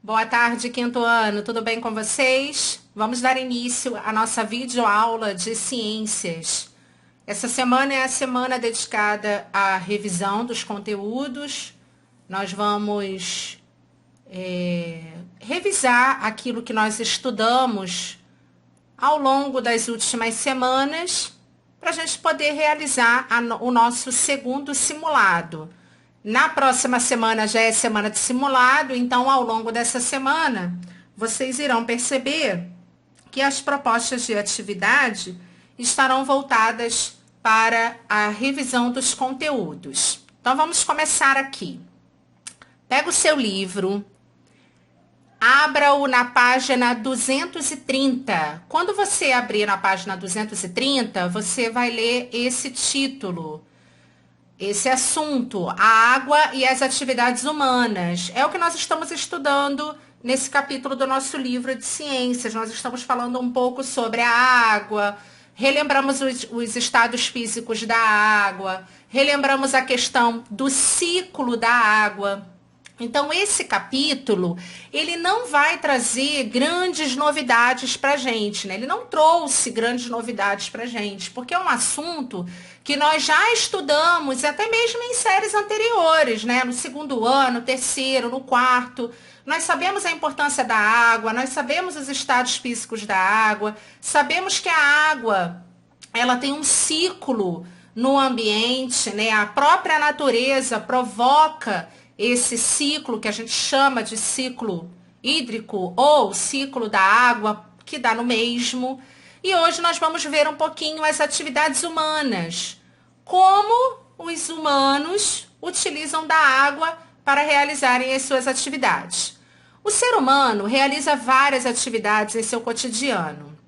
Boa tarde, quinto ano. Tudo bem com vocês? Vamos dar início à nossa videoaula de ciências. Essa semana é a semana dedicada à revisão dos conteúdos. Nós vamos revisar aquilo que nós estudamos ao longo das últimas semanas para a gente poder realizar o nosso segundo simulado. Na próxima semana já é semana de simulado, então ao longo dessa semana vocês irão perceber que as propostas de atividade estarão voltadas para a revisão dos conteúdos. Então vamos começar aqui. Pega o seu livro, abra-o na página 230. Quando você abrir na página 230, você vai ler esse título. Esse assunto, a água e as atividades humanas, é o que nós estamos estudando nesse capítulo do nosso livro de ciências. Nós estamos falando um pouco sobre a água, relembramos os estados físicos da água, relembramos a questão do ciclo da água. Então, esse capítulo, ele não vai trazer grandes novidades para a gente, né? Ele não trouxe grandes novidades para a gente, porque é um assunto que nós já estudamos até mesmo em séries anteriores, né? No segundo ano, no terceiro, no quarto. Nós sabemos a importância da água, nós sabemos os estados físicos da água, sabemos que a água, ela tem um ciclo no ambiente, né? A própria natureza provoca esse ciclo que a gente chama de ciclo hídrico ou ciclo da água, que dá no mesmo. E hoje nós vamos ver um pouquinho as atividades humanas, como os humanos utilizam da água para realizarem as suas atividades. O ser humano realiza várias atividades em seu cotidiano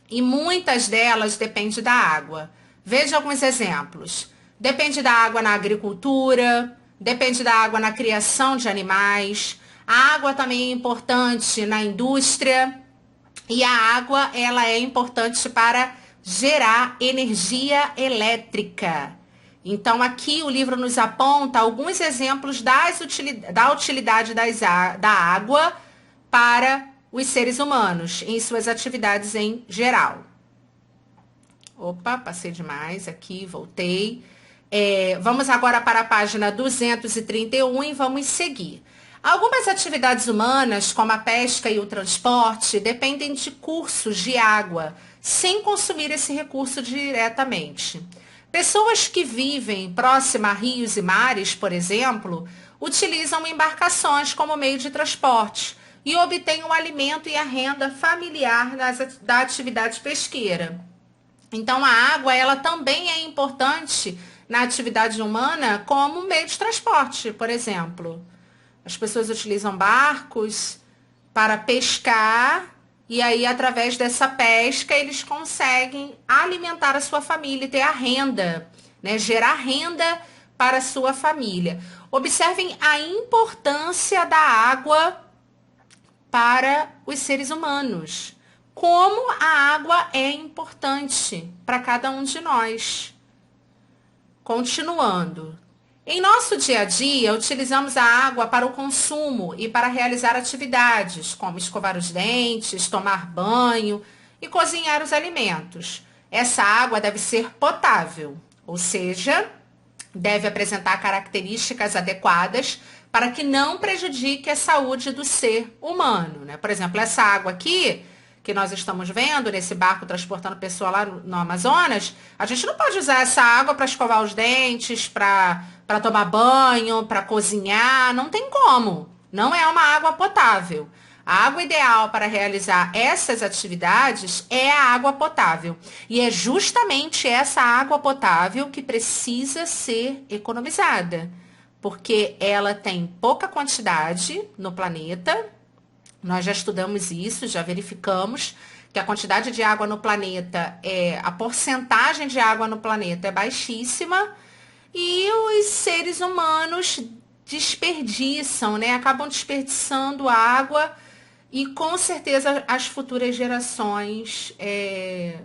e muitas delas dependem da água. Veja alguns exemplos. Depende da água na agricultura, depende da água na criação de animais. A água também é importante na indústria. E a água, ela é importante para gerar energia elétrica. Então, aqui o livro nos aponta alguns exemplos da utilidade da água para os seres humanos, em suas atividades em geral. Opa, passei demais aqui, voltei. Vamos agora para a página 231 e vamos seguir. Algumas atividades humanas, como a pesca e o transporte, dependem de cursos de água, sem consumir esse recurso diretamente. Pessoas que vivem próximas a rios e mares, por exemplo, utilizam embarcações como meio de transporte e obtêm o alimento e a renda familiar da atividade pesqueira. Então, a água, ela também é importante na atividade humana como meio de transporte, por exemplo. As pessoas utilizam barcos para pescar e aí, através dessa pesca, eles conseguem alimentar a sua família e ter a renda, né? Gerar renda para a sua família. Observem a importância da água para os seres humanos. Como a água é importante para cada um de nós. Continuando. Em nosso dia a dia, utilizamos a água para o consumo e para realizar atividades, como escovar os dentes, tomar banho e cozinhar os alimentos. Essa água deve ser potável, ou seja, deve apresentar características adequadas para que não prejudique a saúde do ser humano, né? Por exemplo, essa água aqui que nós estamos vendo nesse barco transportando pessoa lá no Amazonas, a gente não pode usar essa água para escovar os dentes, para tomar banho, para cozinhar, não tem como. Não é uma água potável. A água ideal para realizar essas atividades é a água potável. E é justamente essa água potável que precisa ser economizada, porque ela tem pouca quantidade no planeta. Nós já estudamos isso, já verificamos que a quantidade de água no planeta, a porcentagem de água no planeta é baixíssima e os seres humanos desperdiçam, né? Acabam desperdiçando água e com certeza as futuras gerações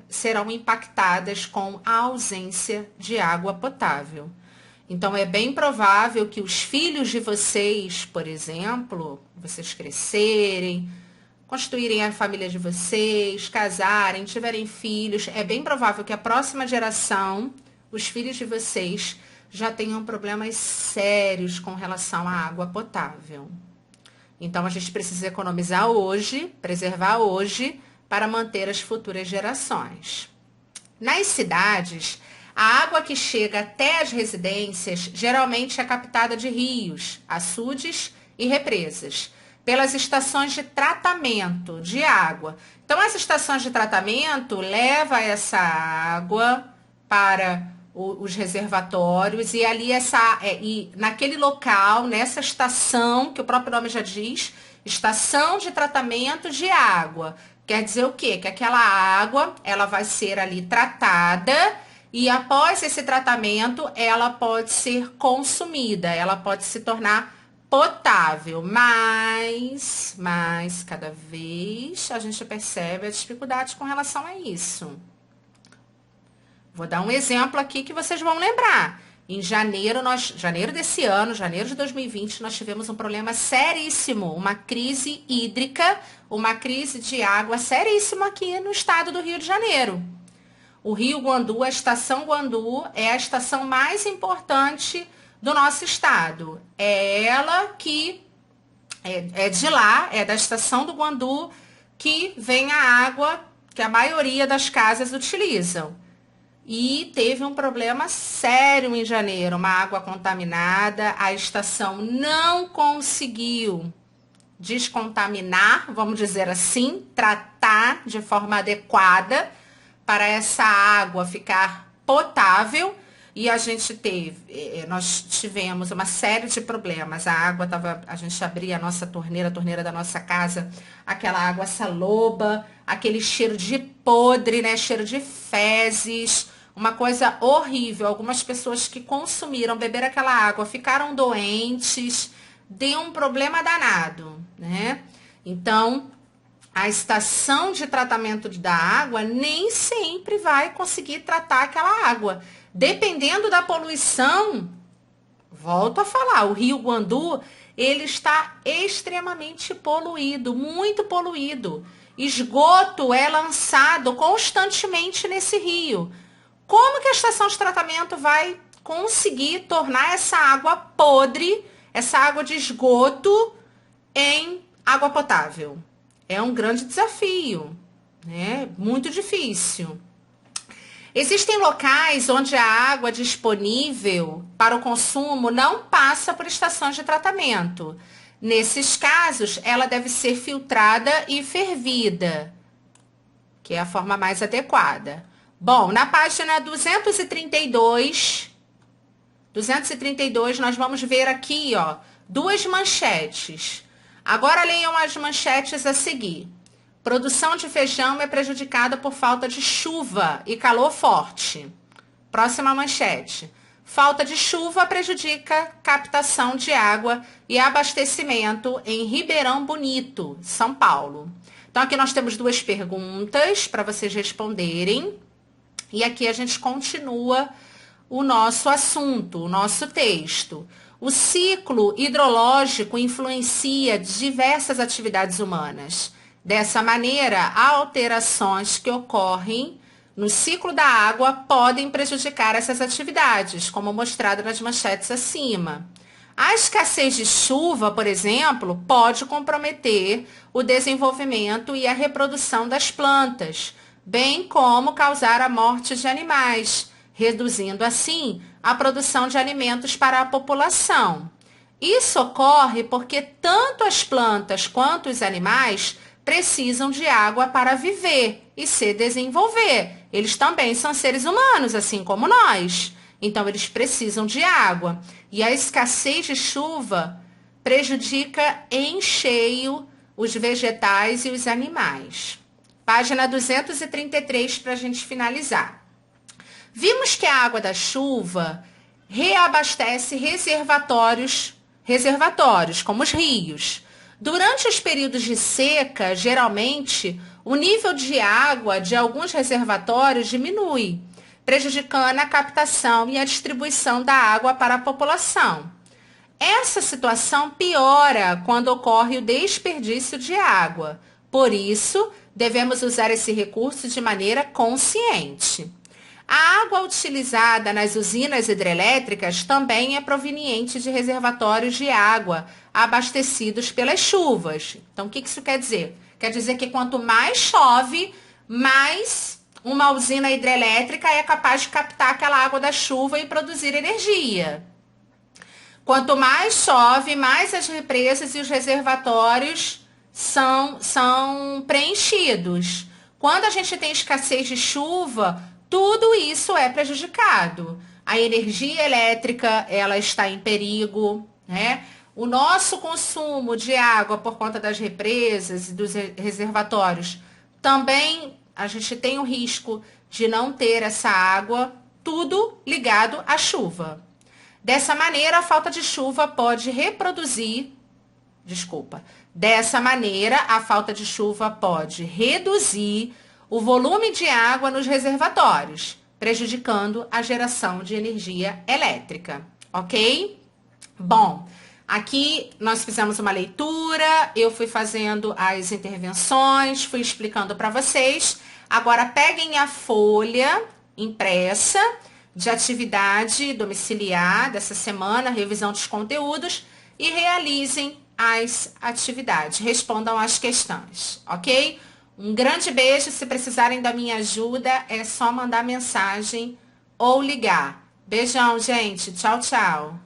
serão impactadas com a ausência de água potável. Então, é bem provável que os filhos de vocês, por exemplo, vocês crescerem, constituírem a família de vocês, casarem, tiverem filhos, é bem provável que a próxima geração, os filhos de vocês, já tenham problemas sérios com relação à água potável. Então, a gente precisa economizar hoje, preservar hoje, para manter as futuras gerações. Nas cidades, a água que chega até as residências geralmente é captada de rios, açudes e represas, pelas estações de tratamento de água. Então, as estações de tratamento levam essa água para os reservatórios e ali e naquele local, nessa estação, que o próprio nome já diz, estação de tratamento de água. Quer dizer o quê? Que aquela água, ela vai ser ali tratada e após esse tratamento, ela pode ser consumida, ela pode se tornar potável, mas cada vez a gente percebe a dificuldade com relação a isso. Vou dar um exemplo aqui que vocês vão lembrar. Em janeiro desse ano, janeiro de 2020, nós tivemos um problema seríssimo, uma crise hídrica, uma crise de água seríssima aqui no estado do Rio de Janeiro. O Rio Guandu, a estação Guandu, é a estação mais importante do nosso estado. É ela que é de lá, é da estação do Guandu, que vem a água que a maioria das casas utilizam. E teve um problema sério em janeiro, uma água contaminada, a estação não conseguiu descontaminar, vamos dizer assim, tratar de forma adequada para essa água ficar potável. E nós tivemos uma série de problemas. A gente abria a torneira da nossa casa, aquela água saloba, aquele cheiro de podre, né? Cheiro de fezes, uma coisa horrível. Algumas pessoas que consumiram, beberam aquela água, ficaram doentes, deu um problema danado, né? Então, a estação de tratamento da água nem sempre vai conseguir tratar aquela água. Dependendo da poluição, volto a falar, o Rio Guandu, ele está extremamente poluído, muito poluído. Esgoto é lançado constantemente nesse rio. Como que a estação de tratamento vai conseguir tornar essa água podre, essa água de esgoto, em água potável? É um grande desafio, né? Muito difícil. Existem locais onde a água disponível para o consumo não passa por estações de tratamento. Nesses casos, ela deve ser filtrada e fervida, que é a forma mais adequada. Bom, na página 232, nós vamos ver aqui, ó, duas manchetes. Agora leiam as manchetes a seguir. Produção de feijão é prejudicada por falta de chuva e calor forte. Próxima manchete. Falta de chuva prejudica captação de água e abastecimento em Ribeirão Bonito, São Paulo. Então, aqui nós temos duas perguntas para vocês responderem. E aqui a gente continua o nosso assunto, o nosso texto. O ciclo hidrológico influencia diversas atividades humanas. Dessa maneira, alterações que ocorrem no ciclo da água podem prejudicar essas atividades, como mostrado nas manchetes acima. A escassez de chuva, por exemplo, pode comprometer o desenvolvimento e a reprodução das plantas, bem como causar a morte de animais, reduzindo assim a produção de alimentos para a população. Isso ocorre porque tanto as plantas quanto os animais precisam de água para viver e se desenvolver. Eles também são seres humanos, assim como nós. Então, eles precisam de água. E a escassez de chuva prejudica em cheio os vegetais e os animais. Página 233 para a gente finalizar. Vimos que a água da chuva reabastece reservatórios como os rios. Durante os períodos de seca, geralmente, o nível de água de alguns reservatórios diminui, prejudicando a captação e a distribuição da água para a população. Essa situação piora quando ocorre o desperdício de água. Por isso, devemos usar esse recurso de maneira consciente. A água utilizada nas usinas hidrelétricas também é proveniente de reservatórios de água abastecidos pelas chuvas. Então, o que isso quer dizer? Quer dizer que quanto mais chove, mais uma usina hidrelétrica é capaz de captar aquela água da chuva e produzir energia. Quanto mais chove, mais as represas e os reservatórios são preenchidos. Quando a gente tem escassez de chuva, tudo isso é prejudicado. A energia elétrica, ela está em perigo, né? O nosso consumo de água por conta das represas e dos reservatórios, também a gente tem o risco de não ter essa água, tudo ligado à chuva. Dessa maneira, a falta de chuva pode reduzir o volume de água nos reservatórios, prejudicando a geração de energia elétrica, ok? Bom, aqui nós fizemos uma leitura, eu fui fazendo as intervenções, fui explicando para vocês. Agora, peguem a folha impressa de atividade domiciliar dessa semana, revisão dos conteúdos, e realizem as atividades, respondam às questões, ok? Um grande beijo, se precisarem da minha ajuda, é só mandar mensagem ou ligar. Beijão, gente. Tchau, tchau.